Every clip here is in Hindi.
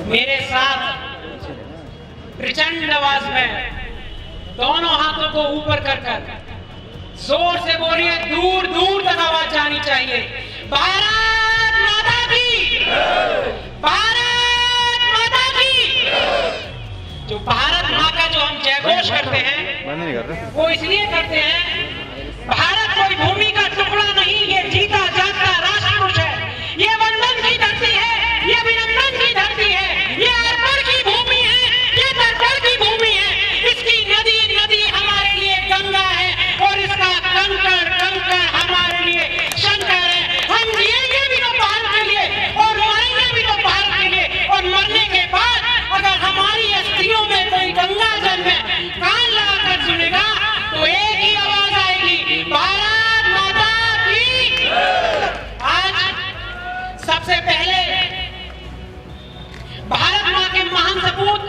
मेरे साथ प्रचंड आवाज में दोनों हाथों को ऊपर कर जोर से बोलिए, दूर दूर तक आवाज जानी चाहिए। भारत माता की, भारत माता की। जो भारत माँ का जो हम जयघोष करते हैं वो इसलिए करते हैं, भारत कोई भूमि का टुकड़ा नहीं, ये जीता जागता राष्ट्र पुरुष है। ये वंदन की धरती है, ये अभिनंदन की धरती है, ये अर्पण की भूमि है, ये तर्पण की भूमि है। इसकी नदी नदी हमारे लिए गंगा है और इसका कंकड़ कंकड़ हमारे लिए शंकर है। हम जिएंगे भी तो भारत के लिए और मरेंगे भी तो भारत के लिए, और मरने के बाद अगर हमारी अस्थियों में कोई गंगा जल में कान लगाकर सुनेगा तो एक ही आवाज आएगी, भारत माता की। आज सबसे पहले भारत माँ के महान सपूत,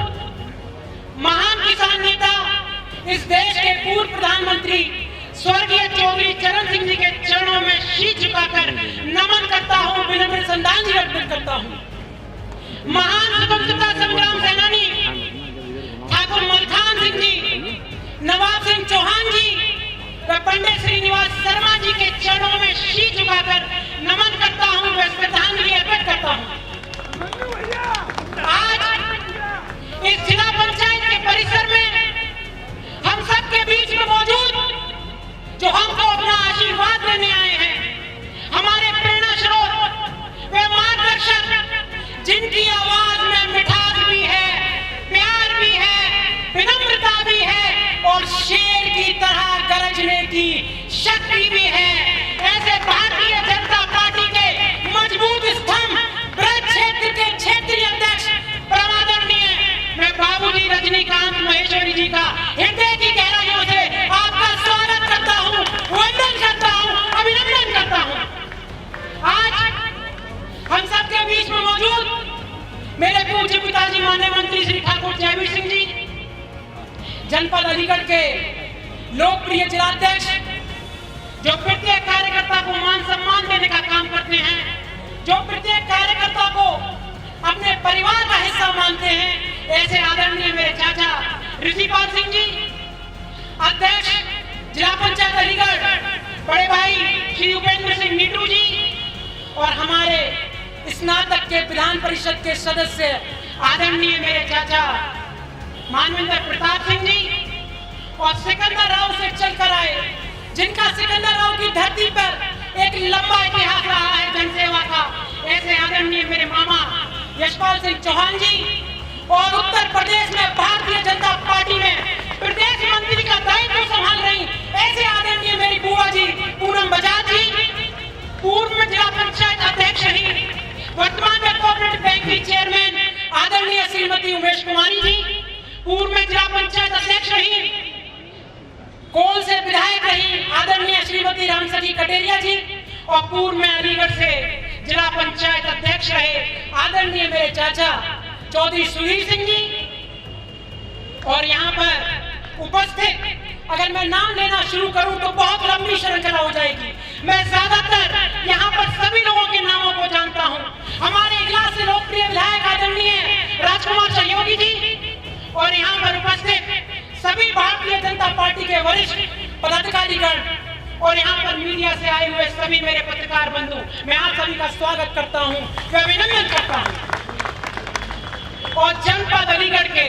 महान किसान नेता, इस देश के पूर्व प्रधानमंत्री स्वर्गीय चौधरी चरण सिंह जी के चरणों में शीश झुकाकर नमन करता हूँ, विनम्र श्रद्धांजलि अर्पित करता हूँ। महान स्वतंत्रता संग्राम सेनानी ठाकुर मलखान सिंह जी, नवाब सिंह चौहान जी व पंडित श्रीनिवास शर्मा जी के चरणों में शीश झुकाकर नमन करता हूँ, व श्रद्धांजलि अर्पित करता हूँ। आज इस जिला पंचायत के परिसर में हम सबके बीच में मौजूद जो हमको अपना आशीर्वाद देने आए हैं, हमारे प्रेरणा स्रोत वे मार्गदर्शक, जिनकी आवाज में मिठास भी है, प्यार भी है, विनम्रता भी है और शेर की तरह गरजने की शक्ति भी है, ऐसे भारतीय जनता पार्टी के मजबूत स्तंभ ब्रज क्षेत्र के क्षेत्रीय अध्यक्ष परमादरणीय मैं बाबूजी रजनीकांत महेश्वरी जी का हृदय की गहराइयों से आपका स्वागत करता हूँ, वंदन करता हूँ, अभिनंदन करता हूँ। आज हम सबके बीच में मौजूद मेरे पूज्य पिताजी माननीय मंत्री श्री ठाकुर जयवीर सिंह जी, जनपद अलीगढ़ के लोकप्रिय जिलाध्यक्ष, जो प्रत्येक कार्यकर्ता को मान सम्मान देने का काम करते हैं, जो प्रत्येक कार्यकर्ता को अपने परिवार का हिस्सा मानते हैं, ऐसे आदरणीय मेरे चाचा ऋषिपाल सिंह जी, अध्यक्ष जिला पंचायत अलीगढ़, बड़े भाई श्री उपेंद्र सिंह नीटू जी, और हमारे स्नातक के विधान परिषद के सदस्य आदरणीय मेरे चाचा मानवेंद्र प्रताप सिंह जी, और सिकंदर राव से चलकर आए, जिनका सिकंदर राव की धरती पर एक लंबा इतिहास रहा है जनसेवा का, ऐसे आदरणीय मेरे मामा यशपाल सिंह चौहान जी, और उत्तर प्रदेश में भारतीय जनता पार्टी में प्रदेश मंत्री का दायित्व संभाल रही ऐसे आदरणीय मेरी बुआ जी पूनम बजाज जी, पूर्व में जिला पंचायत अध्यक्ष रही, वर्तमान में कोऑपरेटिव बैंक की चेयरमैन आदरणीय श्रीमती उमेश कुमारी जी, पूर्व में जिला पंचायत अध्यक्ष रही, कोल से विधायक रही आदरणीय श्रीमती रामसती कटेरिया जी, और पूर्व में अलीगढ़ से जिला पंचायत अध्यक्ष रहे आदरणीय मेरे चाचा चौधरी सुधीर सिंह जी। और यहाँ पर उपस्थित अगर मैं नाम लेना शुरू करूं तो बहुत लंबी श्रृंखला हो जाएगी। मैं ज्यादातर यहाँ पर सभी लोगों के नामों को जानता हूँ। हमारे इजलास से लोकप्रिय विधायक आदरणीय राजकुमार सहयोगी जी, और यहाँ पर उपस्थित सभी भारतीय जनता पार्टी के वरिष्ठ पदाधिकारीगण, और यहाँ पर मीडिया से आए हुए सभी मेरे पत्रकार बंधु, मैं आप सभी का स्वागत करता हूँ, मैं अभिनंदन करता हूँ। और जनपद अलीगढ़ के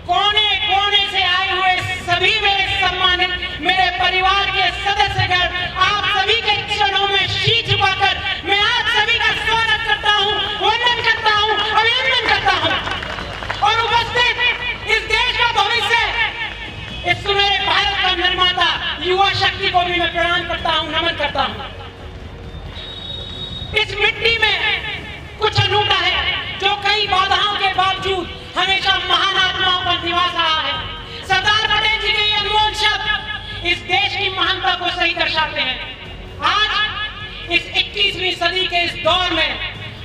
कोने कोने से आए हुए सभी मेरे सम्मानित मेरे परिवार के सदस्यगण, आप सभी के चरणों में शीश झुकाकर मैं आप सभी का स्वागत करता हूँ, वंदन करता हूँ, अभिनंदन करता हूँ। और उपस्थित इस देश का भविष्य, इस सुनहरे भारत का निर्माता युवा शक्ति को भी मैं प्रणाम करता हूँ, नमन करता हूँ। इस मिट्टी में कुछ अनूठा है जो कई बाधाओं के बावजूद हमेशा महान आत्माओं का निवास रहा है। सरदार पटेल जी के ये अनमोल शब्द इस देश की महानता को सही दर्शाते हैं। आज इस 21वीं सदी के इस दौर में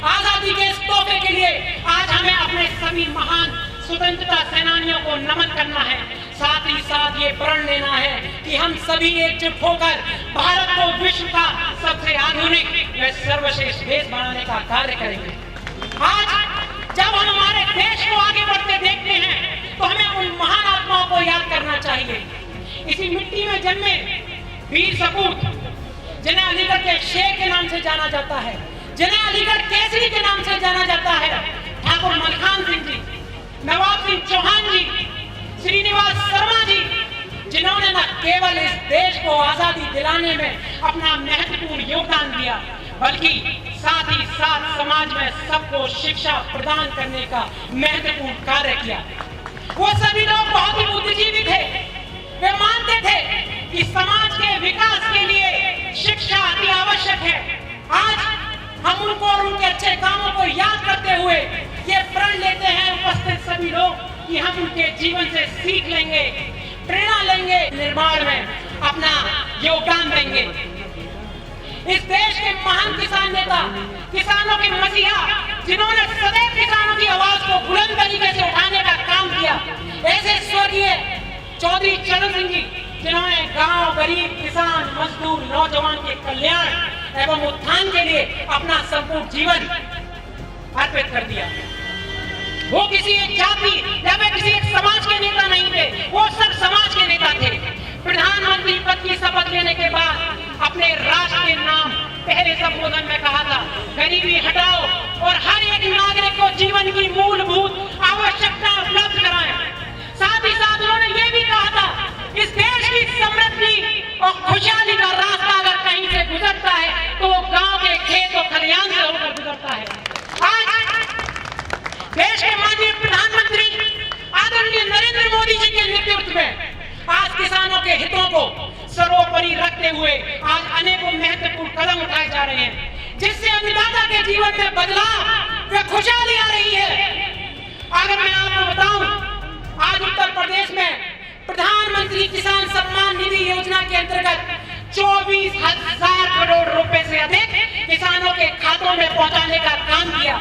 आजादी के इस तोहफे के लिए आज हमें अपने सभी महान स्वतंत्रता सेनानियों को नमन करना है। साथ ही साथ ये प्रण लेना है कि हम सभी एकजुट होकर भारत को विश्व का सबसे आधुनिक व सर्वश्रेष्ठ देश बनाने का कार्य करेंगे। आज जब हम हमारे चाहिए। इसी मिट्टी में जन्मे वीर सपूत, जिन्हें अलीगढ़ के शेर के नाम से जाना जाता है, जिन्हें अलीगढ़ केसरी के नाम से जाना जाता है, ठाकुर मलखान सिंह जी, नवाब सिंह चौहान जी, श्रीनिवास शर्मा जी, जिन्होंने न केवल इस देश को आजादी दिलाने में अपना महत्वपूर्ण योगदान दिया, बल्कि साथ ही साथ समाज में सबको शिक्षा प्रदान करने का महत्वपूर्ण कार्य किया। वो सभी लोग बहुत ही बुद्धिजीवी थे। वे मानते थे कि समाज के विकास के लिए शिक्षा अति आवश्यक है। आज हम उनको और उनके अच्छे कामों को याद करते हुए ये प्रण लेते हैं उपस्थित सभी लोग कि हम उनके जीवन से सीख लेंगे, प्रेरणा लेंगे, निर्माण में अपना योगदान देंगे। इस देश के महान किसान नेता, किसानों के मसीहा, जिन्होंने सदैव किसानों की आवाज को बुलंद तरीके से उठाने का काम किया, ऐसे स्वर्गीय चौधरी चरण सिंह जी, जिन्होंने गांव, गरीब, किसान, मजदूर, नौजवान के कल्याण एवं उत्थान के लिए अपना संपूर्ण जीवन अर्पित कर दिया। वो किसी एक जाति या वे किसी एक समाज के नेता नहीं थे, वो सब समाज के नेता थे। प्रधानमंत्री पद की शपथ लेने के बाद अपने राष्ट्र के नाम पहले संबोधन में कहा था, गरीबी हटाओ और हर एक नागरिक को जीवन की मूलभूत आवश्यकता उपलब्ध कराएं। साथ ही साथ उन्होंने ये भी कहा था, इस देश की समृद्धि और खुशहाली का रास्ता अगर कहीं से गुजरता है तो वो गांव के खेत और खलिहान से होकर गुजरता है। आज देश के माननीय प्रधानमंत्री आदरणीय नरेंद्र मोदी जी के नेतृत्व में आज किसानों के हितों को सर्वोपरि रखते हुए आज अनेकों महत्वपूर्ण कदम उठाए जा रहे हैं, जिससे अन्नदाता के जीवन में बदलाव व खुशहाली आ रही है। अगर मैं आपको बताऊं, आज उत्तर प्रदेश में प्रधानमंत्री किसान सम्मान निधि योजना के अंतर्गत 24,000 करोड़ रुपए से अधिक किसानों के खातों में पहुंचाने का काम किया।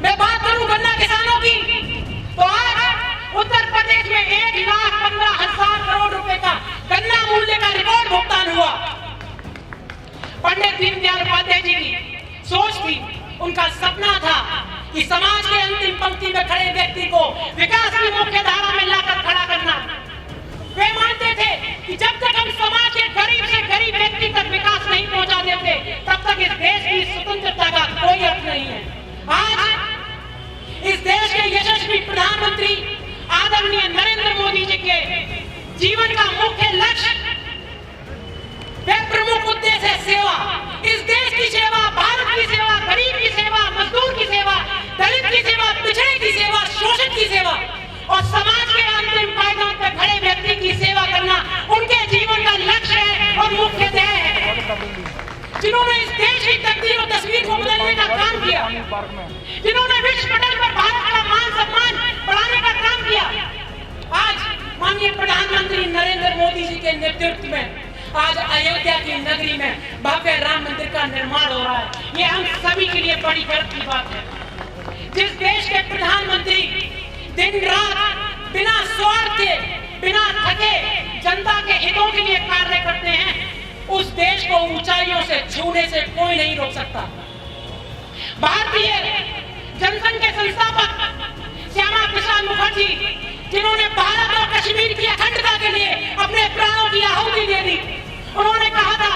मैं बात करूं गन्ना किसानों की, तो आज उत्तर प्रदेश में 1,15,000 करोड़ रुपए का गन्ना मूल्य का रिकॉर्ड भुगतान हुआ। पंडित दीनदयाल उपाध्याय जी की सोच थी, उनका सपना था कि समाज के अंतिम पंक्ति में खड़े व्यक्ति को विकास की मुख्य धारा में लाकर खड़ा करना। वे मानते थे कि जब तक हम समाज के गरीब से गरीब व्यक्ति तक विकास नहीं पहुंचा देते, तब तक इस देश की स्वतंत्रता का कोई अर्थ नहीं है। आज इस देश के यशस्वी प्रधानमंत्री आदरणीय नरेंद्र मोदी जी के जीवन का मुख्य लक्ष्य व प्रमुख उद्देश्य है सेवा। इस देश की सेवा, भारत की सेवा, गरीब की सेवा, मजदूर की सेवा, दलित की सेवा, पिछड़े की सेवा, शोषित की सेवा और समाज के अंतिम पायदान पर खड़े व्यक्ति की सेवा करना उनके जीवन का लक्ष्य है और मुख्य ध्येय है। जिन्होंने इस देश की तकदीर और तस्वीर को बदलने का काम किया, जिन्होंने विश्व पटल पर भारत का मान सम्मान बढ़ाने का काम किया। आज माननीय प्रधानमंत्री नरेंद्र मोदी जी के नेतृत्व में आज अयोध्या की नगरी में भव्य राम मंदिर का निर्माण हो रहा है। ये हम सभी के लिए बड़ी गर्व की बात है। जिस देश के प्रधानमंत्री दिन रात बिना स्वार्थ के, बिना थके जनता के हितों के लिए कार्य करते हैं, उस देश को ऊंचाइयों से छूने से कोई नहीं रोक सकता। भारतीय जनसंघ के संस्थापक श्यामा प्रसाद मुखर्जी, जिन्होंने भारत और कश्मीर की अखंडता के लिए अपने प्राणों की आहुति दे दी, उन्होंने कहा था,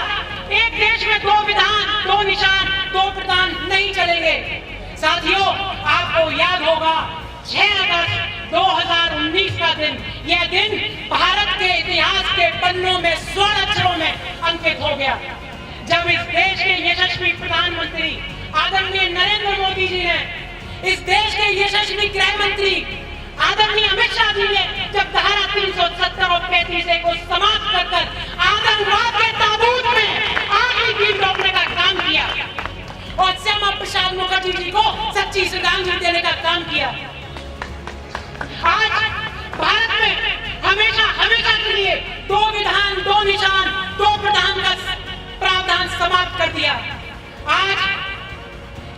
एक देश में दो विधान, दो निशान, दो प्रधान नहीं चलेंगे। साथियों, आपको याद होगा 6 अगस्त 2019 का दिन, यह दिन भारत के इतिहास के पन्नों में स्वर्ण अक्षरों में अंकित हो गया, जब इस देश के यशस्वी प्रधानमंत्री आदरणीय नरेंद्र मोदी जी ने, इस देश के यशस्वी गृह मंत्री आदरणीय अमित शाह जी ने जब धारा 370 और 35 को समाप्त कर आतंकवाद के ताबूत में आखिरी तीर रोकने का काम किया और श्यामा प्रसाद मुखर्जी जी को सच्ची श्रद्धांजलि देने का काम किया। आज भारत में हमेशा हमेशा के लिए दो विधान, दो निशान, दो प्रधान का प्रावधान समाप्त कर दिया। आज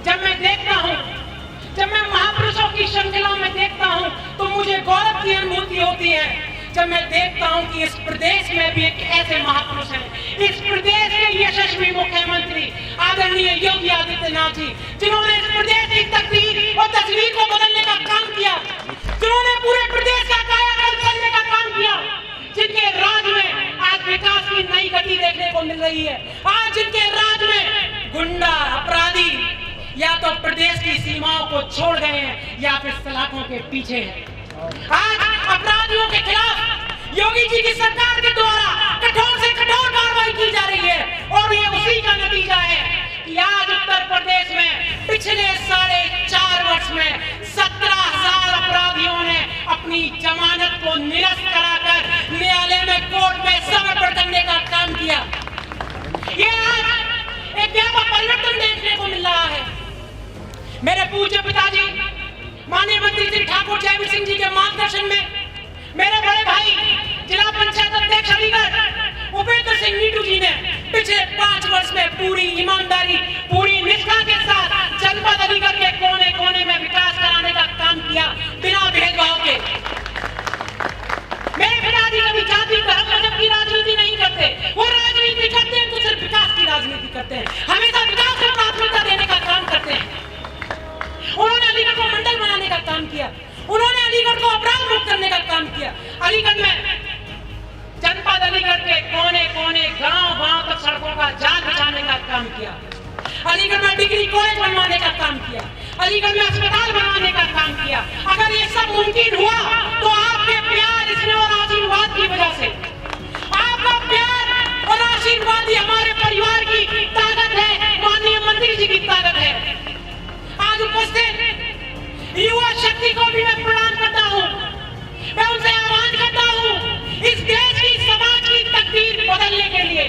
जब मैं देखता हूँ, जब मैं महापुरुषों की श्रृंखला में देखता हूँ, तो मुझे गौरव की अनुभूति होती है जब मैं देखता हूँ कि इस प्रदेश में भी एक ऐसे महापुरुष हैं, इस प्रदेश के यशस्वी मुख्यमंत्री आदरणीय योगी आदित्यनाथ जी, जिन्होंने इस प्रदेश की तकदीर और तस्वीर को बदलने का काम किया, जिन्होंने पूरे प्रदेश का कायाकल्प करने का काम किया, जिन या तो प्रदेश की सीमाओं को छोड़ गए हैं या फिर सलाखों के पीछे हैं। आज अपराधियों के खिलाफ योगी जी की सरकार के द्वारा कठोर से कठोर कार्रवाई की जा रही है और ये उसी का नतीजा है कि आज उत्तर प्रदेश में पिछले 4.5 वर्ष में 17,000 अपराधियों ने अपनी जमानत को निरस्त कराकर न्यायालय में कोर्ट में समर्पण करने का काम किया। ये आज एक व्यापक परिवर्तन देखने को मिल रहा है। मेरे पूज्य पिताजी माननीय मंत्री श्री ठाकुर जयवीर सिंह जी के मार्गदर्शन में मेरे बड़े भाई जिला पंचायत अध्यक्ष अलीगढ़ उपेंद्र सिंह नीटू जी ने पिछले 5 वर्ष में पूरी ईमानदारी पूरी निष्ठा के साथ जनपद अलीगढ़ के कोने कोने में विकास कराने का काम किया बिना भेदभाव के। मेरे पिताजी कभी जाति धर्म मजहब की राजनीति नहीं करते, वो राजनीति करते हैं तो सिर्फ विकास की राजनीति करते हैं, हमेशा विकास को प्राथमिकता देने का काम करते हैं। उन्होंने अलीगढ़ को मंडल बनाने का काम किया, उन्होंने अलीगढ़ को अपराध मुक्त करने का काम किया। अलीगढ़ में जनपद अलीगढ़ के कोने कोने गांव-गांव तक सड़कों का जाल बिछाने का काम किया। अलीगढ़ में डिग्री कॉलेज बनवाने का काम किया, अलीगढ़ में अस्पताल बनवाने का काम किया। अगर ये सब मुमकिन हुआ तो आपके प्यार इसमें और आशीर्वाद की वजह से, आपका प्यार और आशीर्वाद ही हमारे परिवार की ताकत है, माननीय मंत्री जी की ताकत है। आज उपस्थित युवा शक्ति को भी मैं प्रणाम करता हूँ, मैं उनसे आह्वान करता हूँ इस देश की समाज की तकदीर बदलने के लिए,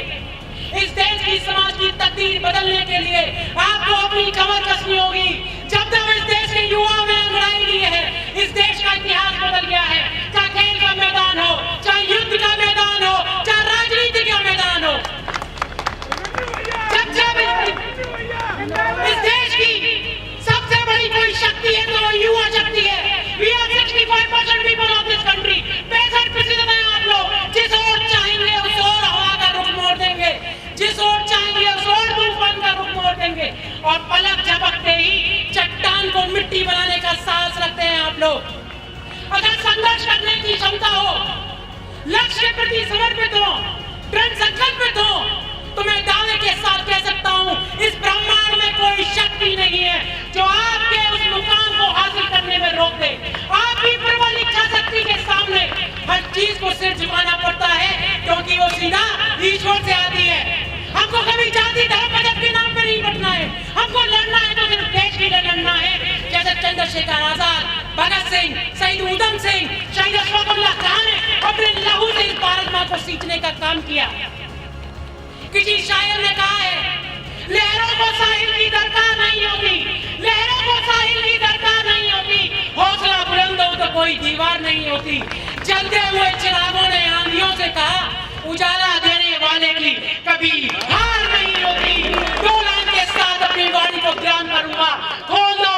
इस देश की समाज की तकदीर बदलने के लिए आपको अपनी कमर कसनी होगी। जब तक इस देश के युवाओं में अंगड़ाई नहीं है, इस देश का इतिहास बदल गया है। चाहे खेल का मैदान हो, चाहे युद्ध का मैदान हो, चाहे राजनीति का मैदान हो, जब इस देश की सबसे बड़ी कोई शक्ति है तो वो युवा शक्ति है। We are 65% people of this country. 65% हैं आप लोग। जिस ओर चाहेंगे उस ओर हवा का रुख मोड़ देंगे, जिस ओर चाहेंगे उस ओर तूफान का रुख मोड़ देंगे और पलक झपकते ही चट्टान को मिट्टी बनाने का साहस रखते हैं आप लोग। अगर संघर्ष करने की क्षमता हो, लक्ष्य के प्रति समर्पित हो, दृढ़ संकल्पित हो, तो मैं दावे के साथ कह सकता हूँ इस ब्रह्मांड में कोई शक्ति नहीं है जो आपके उस मुकाम को हासिल करने में रोक दे। आपकी प्रबल इच्छा शक्ति के सामने हर चीज को सिर झुकाना पड़ता है क्योंकि वो सीधा ईश्वर से आती है। हमको कभी जाति धर्म मजहब के नाम पर नहीं बटना है, हमको लड़ना है तो सिर्फ देश के लिए लड़ना है। जैसे चंद्रशेखर आजाद, भगत सिंह, शहीद उधम सिंह, शहीद अशफाकुल्लाह खान ने अपने लहू से इस भारत माँ को सींचने का काम किया। किसी शायर ने कहा है लहरों को साहिल की दरकार नहीं होती, लहरों को साहिल की दरकार नहीं होती, हौसला बुलंद हो तो कोई दीवार नहीं होती। जलते हुए चिरागों ने आंधियों से कहा उजाला देने वाले की कभी हार नहीं होती। 2 लाइन के साथ अपनी वाणी को बयान करूंगा। खोल दो